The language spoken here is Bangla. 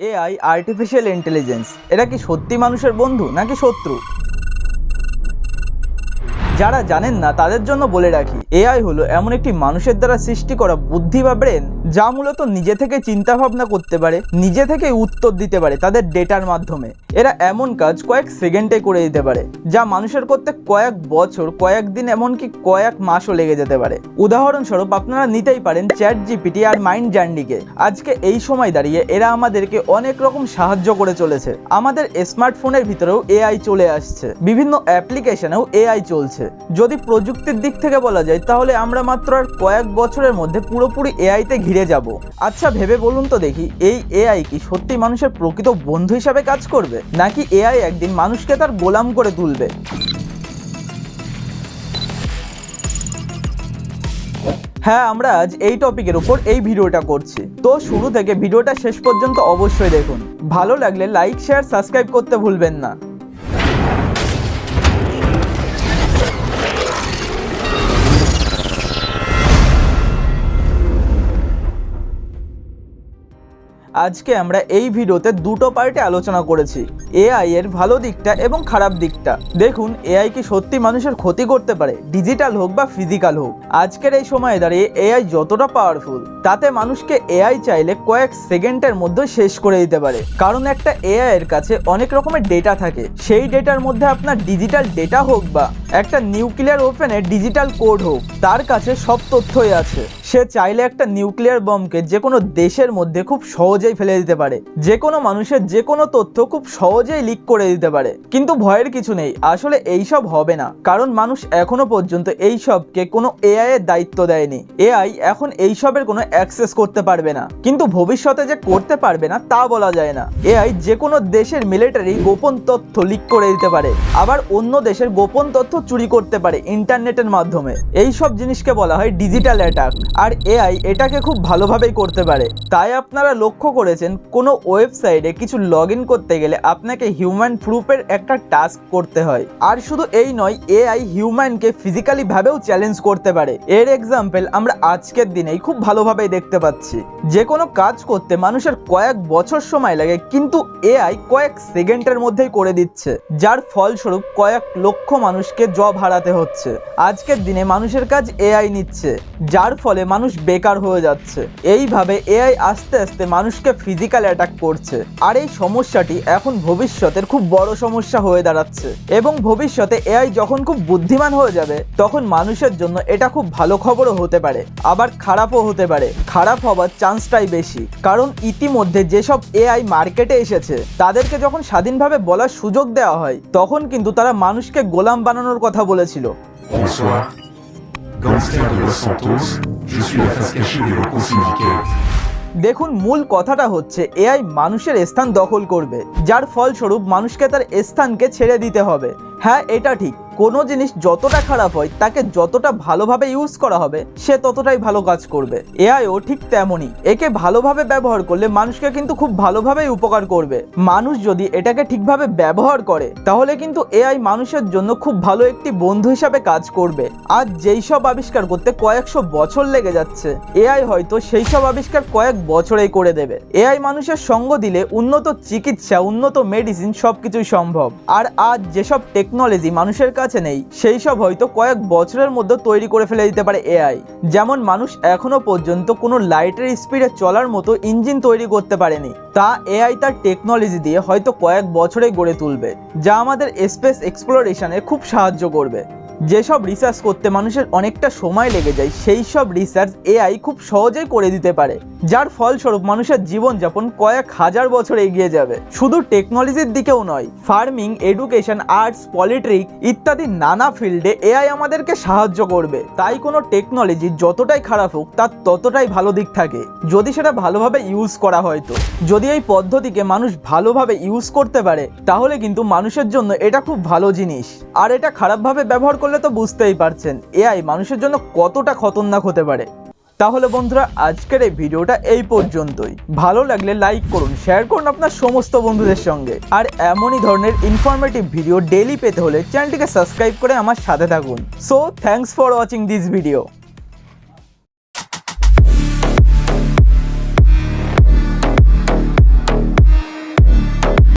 এআই আর্টিফিশিয়াল ইন্টেলিজেন্স এটা কি সত্যি মানুষের বন্ধু নাকি শত্রু? যারা জানেন না তাদের জন্য বলে রাখি, এআই হলো এমন একটি মানুষের দ্বারা সৃষ্টি করা বুদ্ধি বা ব্রেন যা মূলত নিজে থেকে চিন্তা ভাবনা করতে পারে, নিজে থেকে উত্তর দিতে পারে তাদের ডেটার মাধ্যমে। এরা এমন কাজ কয়েক সেকেন্ডে করে দিতে পারে যা মানুষের করতে কয়েক বছর, কয়েক দিন, এমনকি কয়েক মাসও লেগে যেতে পারে। উদাহরণস্বরূপ আপনারা নিতেই পারেন চ্যাট জিপিটি আর মিডজর্নিকে। আজকে এই সময় দাঁড়িয়ে এরা আমাদেরকে অনেক রকম সাহায্য করে চলেছে। আমাদের স্মার্টফোনের ভিতরেও এআই চলে আসছে, বিভিন্ন অ্যাপ্লিকেশনেও এআই চলছে। যদি প্রযুক্তির দিক থেকে বলা যায় তাহলে আমরা মাত্র আর কয়েক বছরের মধ্যে পুরোপুরি এআইতে ঘিরে যাব। আচ্ছা ভেবে বলুন তো দেখি, এই এআই কি সত্যি মানুষের প্রকৃত বন্ধু হিসাবে কাজ করবে, নাকি এআই একদিন মানুষকে তার গোলাম করে তুলবে? হ্যাঁ, আমরা আজ এই টপিকের উপর এই ভিডিওটা করছি। তো শুরু থেকে ভিডিওটা শেষ পর্যন্ত অবশ্যই দেখুন। ভালো লাগলে লাইক, শেয়ার, সাবস্ক্রাইব করতে ভুলবেন না। আজকে আমরা এই ভিডিওতে দুটো পার্টে আলোচনা করেছি, এআই এর ভালো দিকটা এবং খারাপ দিকটা। দেখুন, এআই কি সত্যি মানুষের ক্ষতি করতে পারে, ডিজিটাল হোক বা ফিজিক্যাল হোক? আজকের এই সময়ে দাঁড়িয়ে এআই যতটা পাওয়ারফুল, তাতে মানুষকে এআই চাইলে কয়েক সেকেন্ডের মধ্যে শেষ করে দিতে পারে। কারণ একটা এআই এর কাছে অনেক রকমের ডেটা থাকে, সেই ডেটার মধ্যে আপনার ডিজিটাল ডেটা হোক বা একটা নিউক্লিয়ার ওপেনের ডিজিটাল কোড হোক, তার কাছে সব তথ্যই আছে। সে চাইলে একটা নিউক্লিয়ার বমকে যে কোনো দেশের মধ্যে খুব সহজেই ফেলে দিতে পারে, যে কোনো মানুষের যে কোনো তথ্য খুব সহজেই লিক করে দিতে পারে। কিন্তু ভয়ের কিছু নেই, আসলে এইসব হবে না, কারণ মানুষ এখনো পর্যন্ত এইসবকে কোনো এআই এর দায়িত্ব দেয়নি। এআই এখন এইসবের কোনো অ্যাক্সেস করতে পারবে না, কিন্তু ভবিষ্যতে যে করতে পারবে না তা বলা যায় না। এআই যে কোনো দেশের মিলিটারি গোপন তথ্য লিক করে দিতে পারে, আবার অন্য দেশের গোপন তথ্য চুরি করতে পারে ইন্টারনেটের মাধ্যমে। এইসব জিনিসকে বলা হয় ডিজিটাল অ্যাটাক, আর এআই এটাকে খুব ভালোভাবেই করতে পারে। তাই আপনারা লক্ষ্য করেছেন কোনো ওয়েবসাইটে কিছু লগ ইন করতে গেলে আপনাকে হিউম্যান প্রুফের একটা টাস্ক করতে হয়। আর শুধু এই নয়, এআই হিউম্যানকে ফিজিক্যালি ভাবেও চ্যালেঞ্জ করতে পারে। এর এক্সাম্পল আমরা আজকের দিনেই খুব ভালোভাবেই দেখতে পাচ্ছি। যে কোনো কাজ করতে মানুষের কয়েক বছর সময় লাগে, কিন্তু এআই কয়েক সেকেন্ডের মধ্যেই করে দিচ্ছে, যার ফলস্বরূপ কয়েক লক্ষ মানুষকে জব হারাতে হচ্ছে। আজকের দিনে মানুষের কাজ এআই নিচ্ছে, যার ফলে মানুষ বেকার হয়ে যাচ্ছে। এইভাবে এআই আস্তে আস্তে মানুষকে ফিজিক্যাল অ্যাটাক করছে, আর এই সমস্যাটি এখন ভবিষ্যতের খুব বড় সমস্যা হয়ে দাঁড়াচ্ছে। এবং ভবিষ্যতে এআই যখন খুব বুদ্ধিমান হয়ে যাবে, তখন মানুষের জন্য এটা খুব ভালো খবরও হতে পারে, আবার খারাপও হতে পারে। খারাপ হবার চান্সটাই বেশি, কারণ ইতিমধ্যে যেসব এআই মার্কেটে এসেছে তাদেরকে যখন স্বাধীনভাবে বলার সুযোগ দেওয়া হয়, তখন কিন্তু তারা মানুষকে গোলাম বানানোর কথা বলেছিল। Bonsoir. Gangster de Los Santos, je suis la face cachée des locaux syndicats. দেখুন, মূল কথাটা হচ্ছে এআই মানুষের স্থান দখল করবে, যার ফলস্বরূপ মানুষকে তার স্থানকে ছেড়ে দিতে হবে। হ্যাঁ, এটা ঠিক, কোনো জিনিস যতটা খারাপ হয় তাকে যতটা ভালোভাবে ইউজ করা হবে সে ততটাই ভালো কাজ করবে। এআইও ঠিক তেমনই, একে ভালোভাবে ব্যবহার করলে মানুষকে কিন্তু খুব ভালোভাবেই উপকার করবে। মানুষ যদি এটাকে ঠিকভাবে ব্যবহার করে তাহলে কিন্তু এআই মানুষের জন্য খুব ভালো একটি বন্ধু হিসাবে কাজ করবে। আজ যেই সব আবিষ্কার করতে কয়েকশো বছর লেগে যাচ্ছে, এআই হয়তো সেই সব আবিষ্কার কয়েক বছরেই করে দেবে। এআই মানুষের সঙ্গ দিলে উন্নত চিকিৎসা, উন্নত মেডিসিন সবকিছুই সম্ভব। আর আজ যেসব টেকনোলজি মানুষের কাছে নেই, সেই সব হয়তো কয়েক বছরের মধ্যে তৈরি করে ফেলে দিতে পারে এআই। যেমন মানুষ এখনো পর্যন্ত কোনো লাইটের স্পিডে চলার মতো ইঞ্জিন তৈরি করতে পারেনি, তা এআই তার টেকনোলজি দিয়ে হয়তো কয়েক বছরেই গড়ে তুলবে, যা আমাদের স্পেস এক্সপ্লোরেশনে খুব সাহায্য করবে। যেসব রিসার্চ করতে মানুষের অনেকটা সময় লেগে যায়, সেই সব রিসার্চ এআই খুব সহজেই করে দিতে পারে, যার ফলস্বরূপ মানুষের জীবনযাপন কয়েক হাজার বছর এগিয়ে যাবে। শুধু টেকনোলজির দিকেও নয়, ফার্মিং, এডুকেশন, আর্টস, পলিটিক্স ইত্যাদি নানা ফিল্ডে এআই আমাদেরকে সাহায্য করবে। তাই কোনো টেকনোলজি যতটাই খারাপ হোক তার ততটাই ভালো দিক থাকে, যদি সেটা ভালোভাবে ইউজ করা হয়। তো যদি এই পদ্ধতিকে মানুষ ভালোভাবে ইউজ করতে পারে তাহলে কিন্তু মানুষের জন্য এটা খুব ভালো জিনিস। আর এটা খারাপভাবে ব্যবহার করলে তো বুঝতেই পারছেন এআই মানুষের জন্য কতটা খতরনাক হতে পারে। তাহলে বন্ধুরা, আজকের এই ভিডিওটা এই পর্যন্তই। ভালো লাগলে লাইক করুন, শেয়ার করুন আপনার সমস্ত বন্ধুদের সঙ্গে। আর এমনই ধরনের ইনফরমেটিভ ভিডিও ডেইলি পেতে হলে চ্যানেলটিকে সাবস্ক্রাইব করে আমার সাথে থাকুন। So thanks for watching this video.